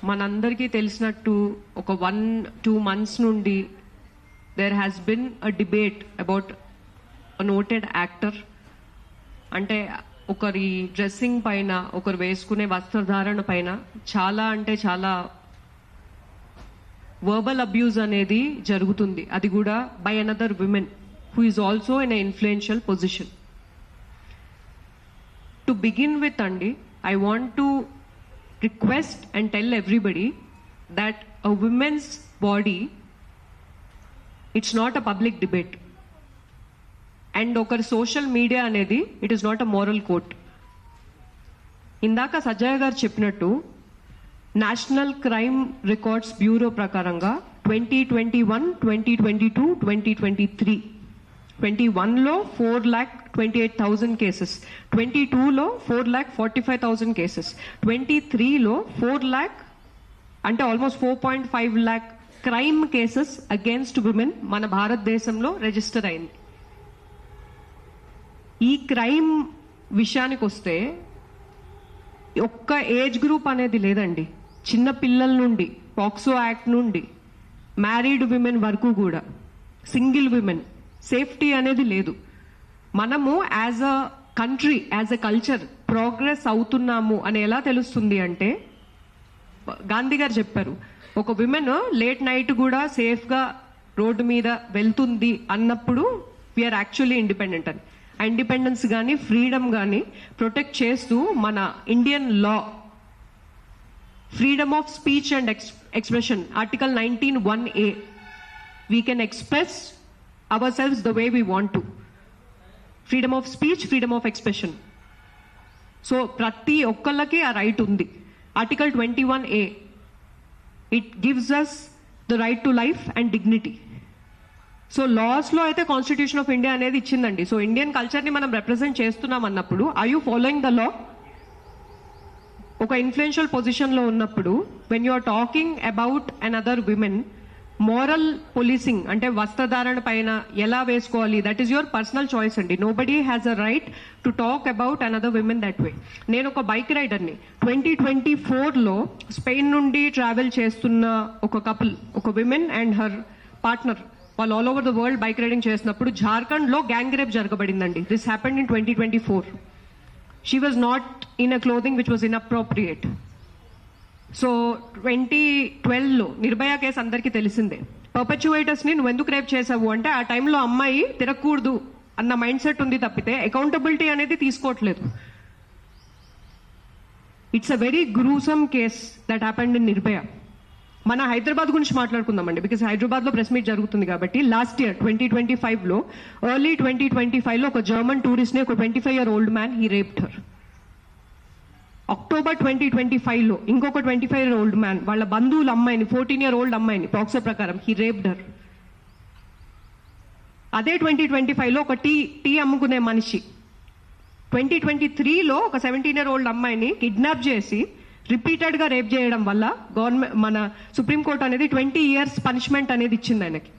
మనందరికీ తెలిసినట్టు ఒక 1-2 months నుండి there has been a debate about a noted actor. అంటే ఒకరి డ్రెస్సింగ్ పైన, ఒకరు వేసుకునే వస్త్రధారణ పైన చాలా అంటే చాలా వర్బల్ అబ్యూజ్ అనేది జరుగుతుంది. అది కూడా by another women who is also in a influential position. To begin with అండి, I want to request and tell everybody that a women's body, it's not a public debate. And okar social media anedi, it is not a moral court. Indaka Sajaya garu cheppinattu National Crime Records Bureau prakaranga 2021, 2022, 2023 21లో 4,28,000 cases, 22లో 4,45,000 cases, 23లో 4 lakh అంటే almost 4.5 lakh crime cases against women మన భారతదేశంలో register అయింది. ఈ crime విషయానికి వస్తే ఒక్క age group అనేది లేదండి. చిన్న పిల్లల నుండి, పాక్సో యాక్ట్ నుండి, మ్యారీడ్ విమెన్ వరకు కూడా, సింగిల్ విమెన్, సేఫ్టీ అనేది లేదు. మనము as a country, as a culture progress అవుతున్నాము అని ఎలా తెలుస్తుంది అంటే, గాంధీ గారు చెప్పారు, ఒక విమెన్ లేట్ నైట్ కూడా సేఫ్గా రోడ్డు మీద వెళ్తుంది అన్నప్పుడు వీఆర్ యాక్చువల్లీ ఇండిపెండెంట్ అని. ఆ ఇండిపెండెన్స్ కానీ ఫ్రీడమ్ కానీ ప్రొటెక్ట్ చేస్తూ మన Indian law, freedom of speech and expression, article 19(1)(a, we can express ourselves the way we want to. Freedom of speech, freedom of expression. So prati okkallaki a right undi. Article 21(a), it gives us the right to life and dignity. So laws lo aithe Constitution of India anedi ichindandi. So Indian culture ni manam represent chestunnam annappudu, are you following the law? Oka influential position lo unnappudu, when you are talking about another women, moral policing అంటే వస్త్రధారణ పైన ఎలా వేసుకోవాలి, that is your personal choice అండి. Nobody has a right to talk about another women that way. నేను ఒక bike రైడర్ని. 2024లో స్పెయిన్ నుండి ట్రావెల్ చేస్తున్న ఒక కపుల్, ఒక విమెన్ అండ్ హర్ పార్ట్నర్, వాళ్ళు all over the world bike riding చేసినప్పుడు జార్ఖండ్లో గ్యాంగ్ రేప్ జరగబడిందండి. This happened in 2024. She was not in a clothing which was inappropriate. So 2012లో Nirbhaya case అందరికీ తెలిసిందే. పర్పెచువేటర్స్ ని నువ్వు ఎందుకు రేప్ చేసావు అంటే, ఆ టైంలో అమ్మాయి తిరగకూడదు అన్న మైండ్ సెట్ ఉంది తప్పితే అకౌంటబిలిటీ అనేది తీసుకోవట్లేదు. It's a very gruesome case that happened in Nirbhaya. మన హైదరాబాద్ గురించి మాట్లాడుకుందామండి, బికాస్ హైదరాబాద్ లో ప్రెస్ మీట్ జరుగుతుంది కాబట్టి. లాస్ట్ ఇయర్ 2025లో, ఎర్లీ 2025లో ఒక జర్మన్ టూరిస్ట్ ని, ఒక 25-year-old man, he raped her. October 2025లో ఇంకొక 25-year-old మ్యాన్ వాళ్ళ బంధువుల అమ్మాయిని, 14-year-old అమ్మాయిని, పాక్సో ప్రకారం హీ రేప్డ్ హర్. అదే 2025లో ఒక టీ అమ్ముకునే మనిషి 2023లో ఒక 17-year-old అమ్మాయిని కిడ్నాప్ చేసి రిపీటెడ్ గా రేప్ చేయడం వల్ల గవర్నమెంట్, మన సుప్రీంకోర్టు అనేది 20 years పనిష్మెంట్ అనేది ఇచ్చింది ఆయనకి.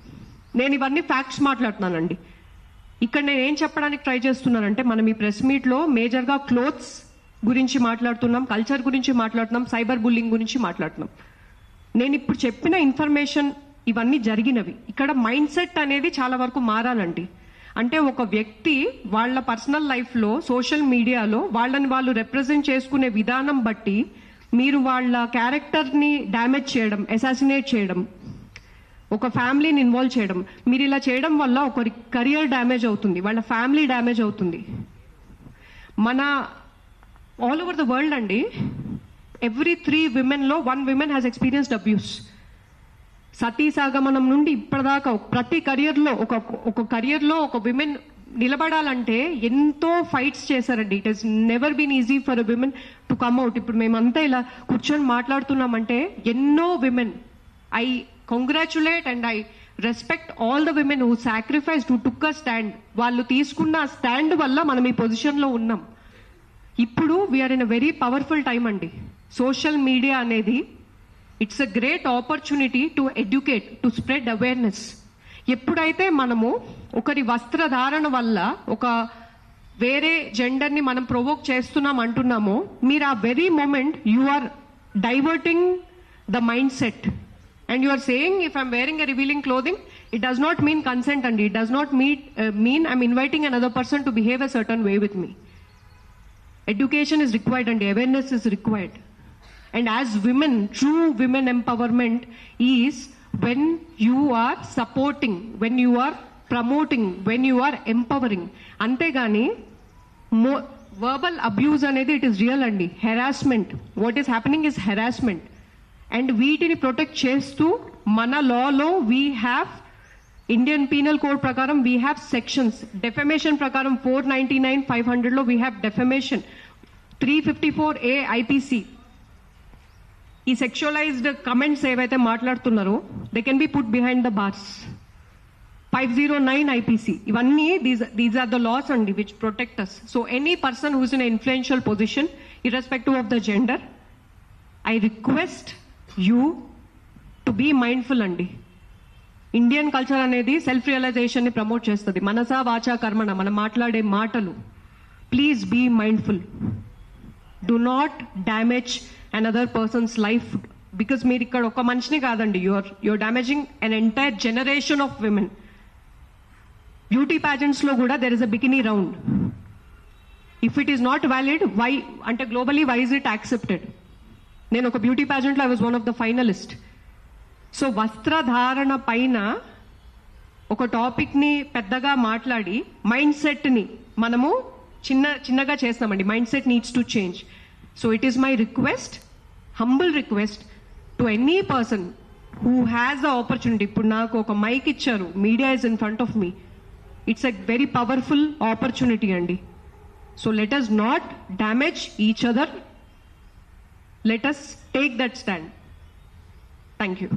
నేను ఇవన్నీ ఫ్యాక్ట్స్ మాట్లాడుతున్నానండి. ఇక్కడ నేను ఏం చెప్పడానికి ట్రై చేస్తున్నానంటే, మనం ఈ ప్రెస్ మీట్ లో మేజర్ గా క్లోత్స్ గురించి మాట్లాడుతున్నాం, కల్చర్ గురించి మాట్లాడుతున్నాం, సైబర్ బుల్లింగ్ గురించి మాట్లాడుతున్నాం. నేను ఇప్పుడు చెప్పిన ఇన్ఫర్మేషన్ ఇవన్నీ జరిగినవి. ఇక్కడ మైండ్ సెట్ అనేది చాలా వరకు మారాలండి. అంటే ఒక వ్యక్తి వాళ్ళ పర్సనల్ లైఫ్లో, సోషల్ మీడియాలో వాళ్ళని వాళ్ళు రిప్రజెంట్ చేసుకునే విధానం బట్టి మీరు వాళ్ళ క్యారెక్టర్ని డ్యామేజ్ చేయడం, అసాసినేట్ చేయడం, ఒక ఫ్యామిలీని ఇన్వాల్వ్ చేయడం, మీరు ఇలా చేయడం వల్ల ఒకరి కెరియర్ డ్యామేజ్ అవుతుంది, వాళ్ళ ఫ్యామిలీ డ్యామేజ్ అవుతుంది. మన ఆల్ ఓవర్ ద వరల్డ్ అండి, ఎవ్రీ 3 womenలో 1 woman హ్యాస్ ఎక్స్పీరియన్స్డ్ అబ్యూస్. సతీ సాగమనం నుండి ఇప్పటిదాకా ప్రతి కెరియర్లో, ఒక కెరియర్లో ఒక విమెన్ నిలబడాలంటే ఎంతో ఫైట్స్ చేశారండి. It has never been easy for a women to come out. ఇప్పుడు మేమంతా ఇలా కూర్చొని మాట్లాడుతున్నామంటే ఎన్నో women, I congratulate and I respect all the women who sacrificed, who took a stand. వాళ్ళు తీసుకున్న స్టాండ్ వల్ల మనం ఈ పొజిషన్లో ఉన్నాం. ఇప్పుడు we're in a very powerful time అండి. సోషల్ మీడియా అనేది it's a great opportunity to educate, to spread awareness. ఎప్పుడైతే మనము ఒకరి వస్త్రధారణ వల్ల ఒక వేరే జెండర్ని మనం ప్రొవోక్ చేస్తున్నాం అంటున్నామో, మీరు ఆ very moment you are diverting the mindset. And you are saying if I'm wearing a revealing clothing, it does not mean consent, and it does not mean I'm inviting another person to behave a certain way with me. Education is required and awareness is required. And as women, true women empowerment is when you are supporting, when you are promoting, when you are empowering. Antegani verbal abuse anedi, it is real andi. Harassment, what is happening is harassment. And వీటిని protect చేస్తూ మన లాలో we have Indian penal code ప్రకారం we have sections. Defamation ప్రకారం 499, 500లో we have defamation. 354A IPC ఈ sexualized comments ఏవైతే మాట్లాడుతున్నారో they can be put behind the bars. 509 IPC ఇవన్నీ దీస్ ఆర్ ద లాస్ అండి which protect us. So any person who's in influential position irrespective of the gender, I request you to be mindful అండి. Indian culture అనేది self realization ని promote చేస్తుంది. మనసా వాచా కర్మణ, మనం మాట్లాడే మాటలు. Please be mindful. Do not damage another person's life, because మీరు ఇక్కడ ఒక మనిషిని కాదండి, you're damaging an entire generation of women. Beauty pageants లో కూడా there is a bikini round. If it is not valid, why అంటే globally why is it accepted? నేను ఒక బ్యూటీ ప్యాజెంట్ లో I was one of the finalist. So వస్త్రధారణ పైన ఒక topic ని పెద్దగా మాట్లాడి మైండ్ సెట్ ని మనము చిన్నగా చేస్తామండి. Mindset needs to change. So it is my request, humble request to any person who has the opportunity. ఇప్పుడు నాకు ఒక మైక్ ఇచ్చారు, media is in front of me. It's a very powerful opportunity అండి. So let us not damage each other. Let us take that stand. Thank you.